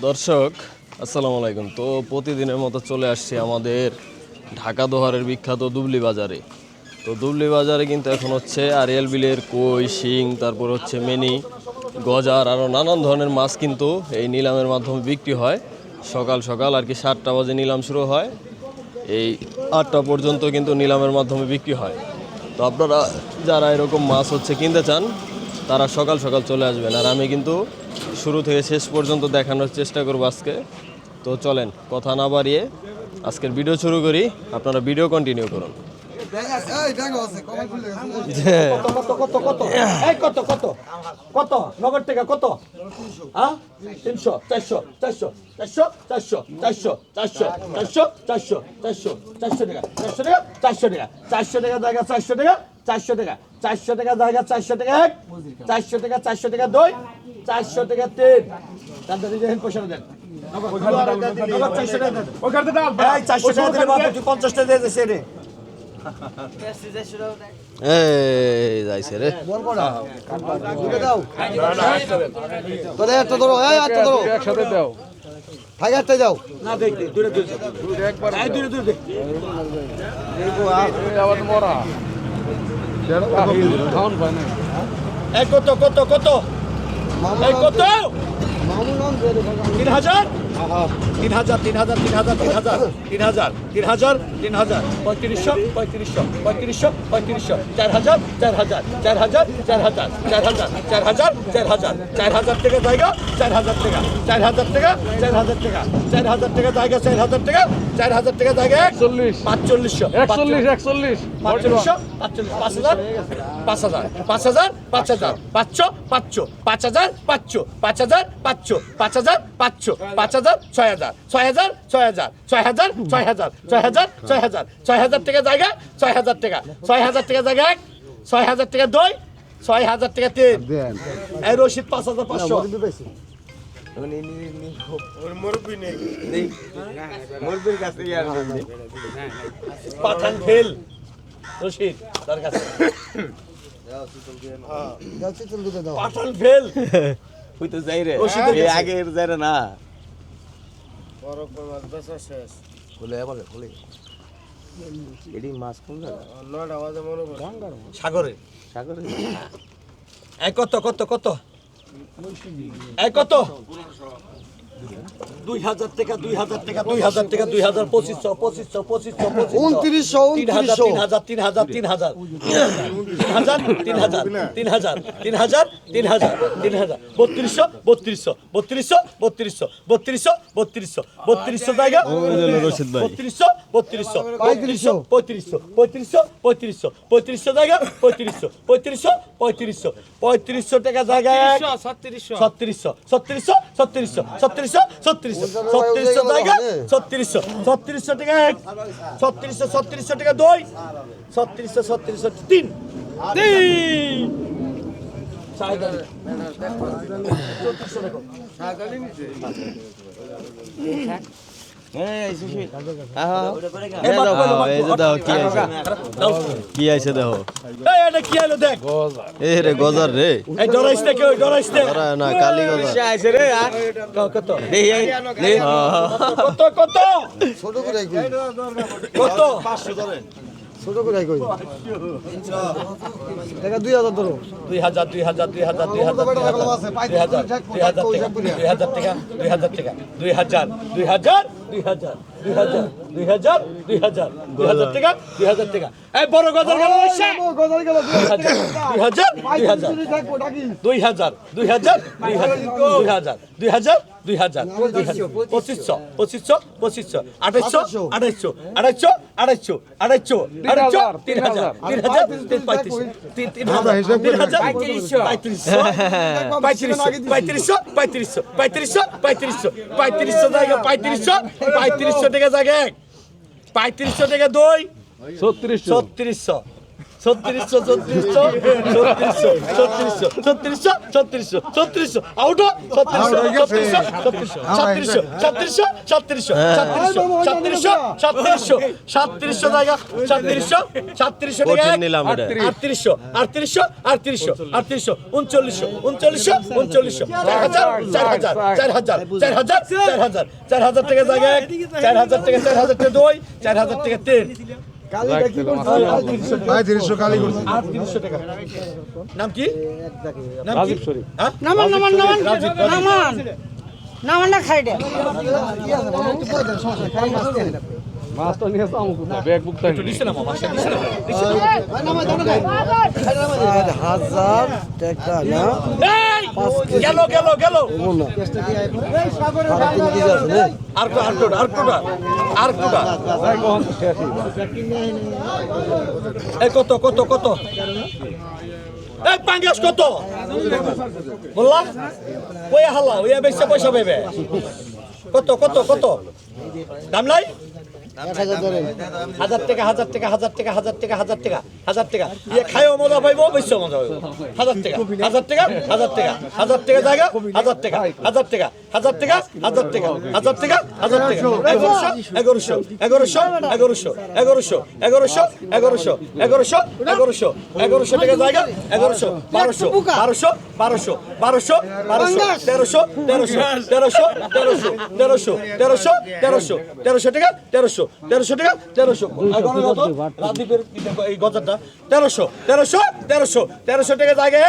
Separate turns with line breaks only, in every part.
দর্শক আসসালামু আলাইকুম। তো প্রতিদিনের মতো চলে আসছি আমাদের ঢাকা দোহারের বিখ্যাত দুবলি বাজারে। তো দুবলি বাজারে কিন্তু এখন হচ্ছে আরিয়াল বিলের কই, শিং, তারপর হচ্ছে মেনি, গজার আরও নানান ধরনের মাছ কিন্তু এই নিলামের মাধ্যমে বিক্রি হয়। সকাল সকাল আর কি 7টা বাজে নিলাম শুরু হয়, এই 8টা পর্যন্ত কিন্তু নিলামের মাধ্যমে বিক্রি হয়। তো আপনারা যারা এরকম মাছ হচ্ছে কিনতে চান তারা সকাল সকাল চলে আসবেন। আর আমি কিন্তু শুরু থেকে শেষ পর্যন্ত দেখানোর চেষ্টা করব আজকে। তো চলেন কথা না বাড়িয়ে আজকের ভিডিও শুরু করি, আপনারা ভিডিও কন্টিনিউ করুন।
কত নগদ টাকা কত? 300 400 400 400 400 400 400 400 400 400 400 টাকা 400 টাকা 400 টাকা 400 টাকা জায়গা 400 টাকা 400 টাকা 400 টাকা জায়গা 400 টাকা 400 টাকা 400 টাকা 2 400 টাকা 3 তাদের দেখেন পয়সা দেন।
যাইছে রে
একসাথে দাও
দাও না দেখ
মরা
কত কত কত কত 3000 3000 3000 3000 3000 3000 3000 3000 3500 3500 3500 3500 4000 4000 4000 4000 4000 4000 4000 4000 টাকা জায়গা 4000 টাকা 4000 টাকা 4000 টাকা 4000 টাকা জায়গা 4000 টাকা 4000 টাকা জায়গা 41 4500
41
4500 5000 5000 5000 5000 500 500 5000 500 5000 500 5000 500 5000 6000 6000 6000 6000 6000 6000 6000 6000 টাকা জায়গা 6000 টাকা 6000 টাকা জায়গা 6000 টাকা 2 6000 টাকা 3 এই রশিদ 5500 পাঠান ফেল রশিদ তার কাছে পাঠান ফেল
ওই তো যাই রে আগের যাই রে না
সাগরে সাগরে কত কত কত কত 2000 টাকা 2000 টাকা 2000 টাকা 2000 2500 2500 2500 2900 3000 3000 3000 3000 3000 3200 3200 3200 3200 3200 3200 জায়গা
রশিদ ভাই
3200 3500 জায়গা 3500 টাকা জায়গা 3600 জায়গা 3600 টাকা 3600 টাকা 2 3600 3
কি আইছে দেখো
কি আইলো দেখ
রে গজার রে
ডরাইস না কেউ ডরাইস
না কালি গজার
আইছে রে কত কত কত ছোট করে কত 500 ধরেন ছোট করে কই টাকা 2000 ধরো 2000 2000 2000 2000 টাকা 2000 টাকা 2000 টাকা 2000 টাকা এই বড় গজার গেল গজার গেল 2000 2500 2800 টাকা জায়গা 3500 টাকা 2 3600 ছত্রিশশো ছত্রিশশো ছত্রিশশো ছত্রিশশো ছত্রিশশো ছত্রিশশো আউট ছত্রিশশো ছত্রিশশো ছত্রিশশো ছত্রিশশো ছত্রিশশো ছত্রিশশো ছত্রিশশো সাতত্রিশশো জায়গা সাতত্রিশশো সাতত্রিশশো টাকা
কঠিন নিলাম এটা।
আটত্রিশশো আটত্রিশশো আটত্রিশশো আটত্রিশশো উনচল্লিশশো উনচল্লিশশো উনচল্লিশশো 4000 4000 4000 4000 4000 4000 টাকা জায়গা 4000 টাকা 4000 টাকা 2 4000 টাকা 3
তিরিশশো কালি করছি
3800 টাকা নাম কি নাম কি
রাজীব শরীফ।
হ্যাঁ
নামান নামান নামান নামান নামান না খাইডে
মাছটা নিয়ে যাবো কোথায়? ব্যাগ বুক তাই
দিছে না মামা দিছে না
হাজার টাকা না
এই গেল গেল গেল আর কোটা আর কোটা আর কোটা
যাই কখন তো শেষই।
এই কত কত কত এই পাঙ্গাস কত বললাম ওই হালা ওই বেশি পয়সা পাবে কত কত কত দাম নাই 1000 টাকা 1000 টাকা 1000 টাকা 1000 টাকা 1000 টাকা 1000 টাকা ইয়ে খায়ও মজা পাইবো বেশি মজা পাইবো 1000 টাকা 1000 টাকা 1000 টাকা 1000 টাকা জায়গা 1000 টাকা 1000 টাকা 1000 টাকা 1000 টাকা 1000 টাকা 1000 টাকা 1100 1100 1100 1100 1100 1100 1100 1100 1100 টাকা জায়গা 1100 1200 1200 1200 1200 1200 1300 1300 1300 1300 1300 1300 1300 টাকা 1300 1300 টাকা 1300 এগারো কত রাজদীপের এই গজারটা 1300 1300 1300 1300 টাকা জায়গা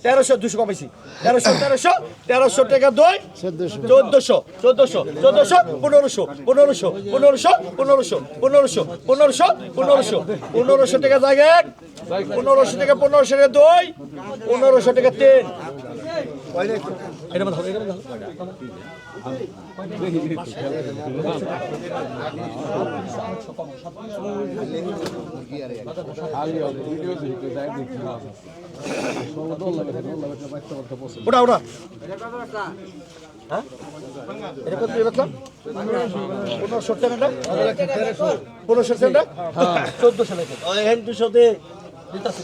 1300 200 কমাইছি 1300 1300 1300 টাকা 2 1400 1400 1400 1500 1500 1500 1500 1500 1500 1500 1500 টাকা জায়গা 1500 টাকা 1500 টাকা 2 1500 টাকা 3 এটা মত হবে এটা মত
খালি হবে ভিডিও দেখতে যাই দেখি মাছ আছে। সব দল লাগে বাচ্চা বাচ্চা পছন্দ।
ওটা ওটা হ্যাঁ এটা কত বেচলাম 1500 টাকা 1500 টাকা 1400 টাকা ওই হেন 200 দে দিতাছে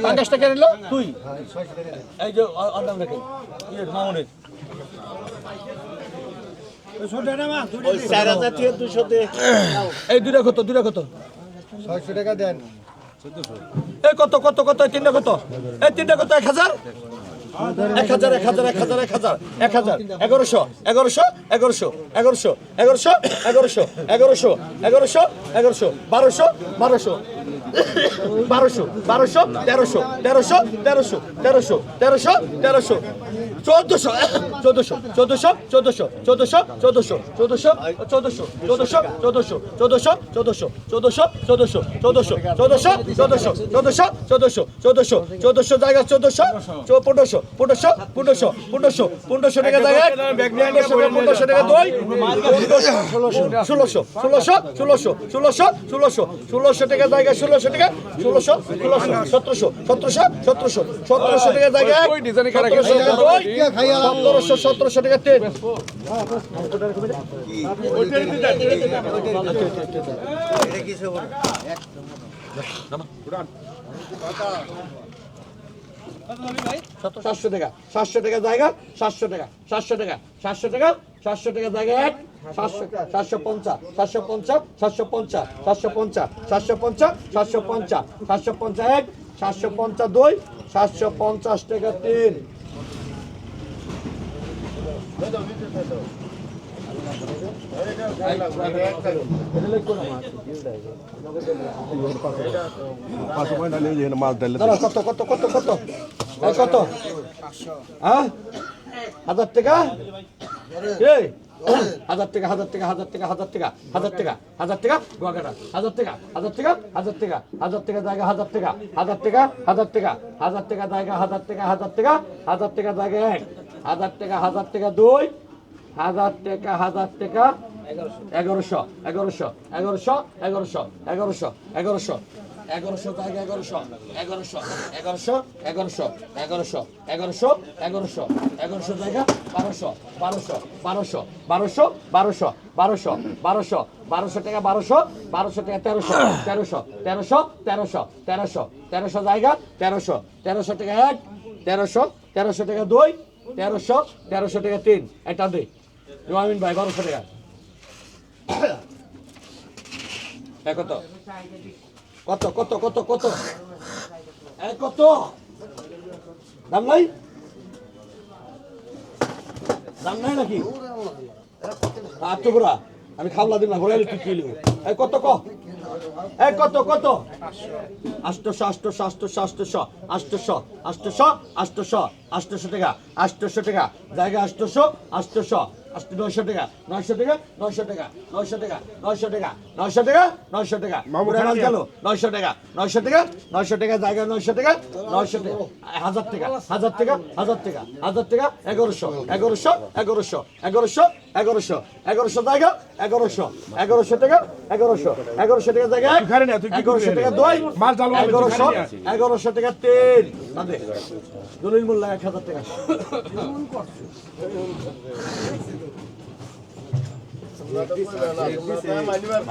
পাঁচ টাকা নিল তুই এই যে অন্নাম রেখে এই মামুনের ওই 4000 থেকে 200 দে এই দুইটা কত
600 টাকা দেন
এই কত কত কত তিনটা কত এই তিনটা কত 1000 1000 1000 1000 1000 1000 1100 1100 1100 1100 1100 1100 1100 1100 1100 1200 1200 1200 1200 1300 1300 1300 1300 1300 1300 1400 1400 1400 1400 1400 1400 1400 1400 1400 1400 1400 1400 1400 1400 1400 1400 1400 জায়গা 1400 1500 1500 1500 1500 1500 টাকা জায়গা 1500 টাকা 2 1600 1600 1600 1600 1600 টাকা জায়গা 1600 টাকা 1600 1700 1700 1700 টাকা জায়গা 1700 টাকা 2 1700 টাকা 3 700 টাকা 700 টাকা জায়গা 700 টাকা 700 টাকা 700 টাকা 700 টাকা জায়গা 700 750 750 750 750 750 750 750 1 750 2 750 টাকা 3 দাঁড়া, কত কত কত কত এই কত হ্যাঁ 1000 টাকা এই 1000 টাকা 1000 টাকা 1000 টাকা 1000 টাকা 1000 টাকা 1000 টাকা গোয়াগাটা 1000 টাকা 1000 টাকা 1000 টাকা 1000 টাকা জায়গা 1000 টাকা 1000 টাকা 1000 টাকা 1000 টাকা জায়গা 1000 টাকা 1000 টাকা 1000 টাকা জায়গা 1000 টাকা 1000 টাকা 2 1000 টাকা 1000 টাকা 1100 1100 1100 1100 1100 1100 1100 জায়গা 1100 1100 1100 1100 1100 1100 1100 1100 জায়গা 1200 1200 1200 1200 1200 1200 1200 1200 টাকা 1200 1200 টাকা 1300 1300 1300 1300 1300 জায়গা 1300 1300 টাকা 1 1300 1300 টাকা 2 1300 1300 টাকা 3 এটা দে জমিন ভাই 1200 টাকা কত কত কত কত কত কত দাম নাই নাকি আত্মপুরা আমি খাবলা দিন না ঘোরাইলে তুই কি লিখবি কত কত কত 800 টাকা 800 টাকা জায়গা 800 900 টাকা 900 টাকা 900 টাকা 900 টাকা 900 টাকা 900 টাকা 900 টাকা মামুখাল গেল 900 টাকা 900 টাকা 900 টাকা জায়গা 900 টাকা 900 টাকা 1000 টাকা 1000 টাকা 1000 টাকা 1000 টাকা 1100 1100 জায়গা 1100 1100 টাকা 1100 টাকা জায়গা 1100 টাকা 2
মাল চালু
1100 টাকা 3 দলিল মূল্য 1000 টাকা
মাইনিবার